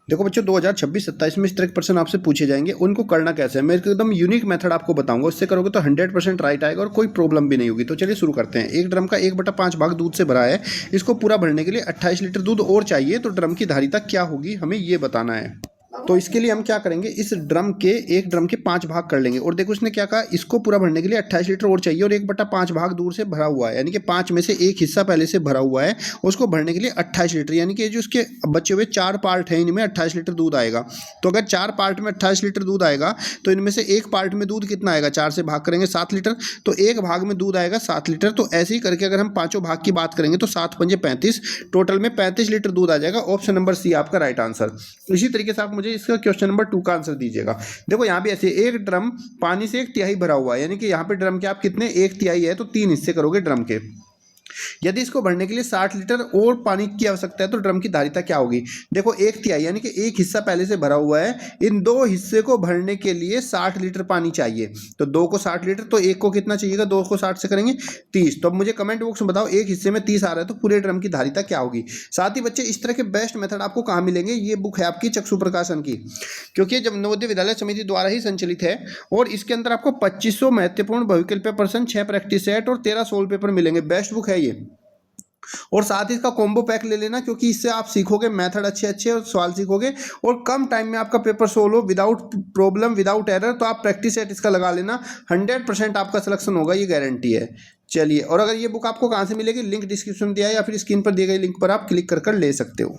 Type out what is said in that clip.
देखो बच्चों 2026-27 में इस तरह के प्रश्न आपसे पूछे जाएंगे, उनको करना कैसे है मैं एकदम यूनिक मेथड आपको बताऊंगा, उससे करोगे तो 100% राइट आएगा और कोई प्रॉब्लम भी नहीं होगी। तो चलिए शुरू करते हैं। एक ड्रम का 1/5 भाग दूध से भरा है, इसको पूरा भरने के लिए 28 लीटर दूध और चाहिए, तो ड्रम की धारिता क्या होगी हमें ये बताना है। तो इसके लिए हम क्या करेंगे, इस एक ड्रम के 5 भाग कर लेंगे। और देखो उसने क्या कहा, इसको पूरा भरने के लिए 28 लीटर और चाहिए और 1/5 भाग दूर से भरा हुआ है, यानी कि 5 में से एक हिस्सा पहले से भरा हुआ है, उसको भरने के लिए 28 लीटर, यानी कि जो उसके बचे हुए 4 पार्ट हैं इनमें 28 लीटर दूध आएगा। तो अगर 4 पार्ट में 28 लीटर दूध आएगा तो इनमें से एक पार्ट में दूध कितना आएगा, 4 से भाग करेंगे 7 लीटर, तो एक भाग में दूध आएगा 7 लीटर। तो ऐसे ही करके अगर हम पांचों भाग की बात करेंगे तो 7 पंजे 35, टोटल में 35 लीटर दूध आ जाएगा। ऑप्शन नंबर सी आपका राइट आंसर। इसी तरीके से आप मुझे इसका क्वेश्चन नंबर 2 का आंसर दीजिएगा। देखो यहाँ भी ऐसे, एक ड्रम पानी से 1/3 भरा हुआ है, यानी कि यहाँ पे ड्रम के आप कितने 1/3 है तो 3 हिस्से करोगे ड्रम के। यदि इसको भरने के लिए 60 लीटर और पानी की आवश्यकता है तो ड्रम की धारिता क्या होगी। देखो 1/3 यानी कि एक हिस्सा पहले से भरा हुआ है, इन दो हिस्से को भरने के लिए 60 लीटर पानी चाहिए। तो 2 को 60 लीटर, तो एक को कितना चाहिएगा, 2 को 60 से करेंगे 30। तो अब मुझे कमेंट बॉक्स में बताओ एक हिस्से में 30 आ रहा है तो पूरे ड्रम की धारिता क्या होगी। साथ ही बच्चे इस तरह के बेस्ट मेथड आपको कहाँ मिलेंगे, ये बुक है आपकी चक्षु प्रकाशन की, क्योंकि जब नवोदय विद्यालय समिति द्वारा ही संचालित है और इसके अंदर आपको 2500 महत्वपूर्ण बहुविकल्पीय प्रश्न, 6 प्रैक्टिस सेट और 13 सोल्व पेपर मिलेंगे। बेस्ट बुक है ये। और साथ ही इसका कॉम्बो पैक ले लेना, क्योंकि इससे आप सीखोगे मेथड अच्छे अच्छे और सवाल सीखोगे और कम टाइम में आपका पेपर सोल्व हो विदाउट प्रॉब्लम विदाउट एरर। तो आप प्रैक्टिस सेट इसका लगा लेना, 100% आपका सिलेक्शन होगा, ये गारंटी है। चलिए, और अगर ये बुक आपको कहाँ से मिलेगी, लिंक डिस्क्रिप्शन में दिया है या फिर स्क्रीन पर दिए गए लिंक पर आप क्लिक कर ले सकते हो।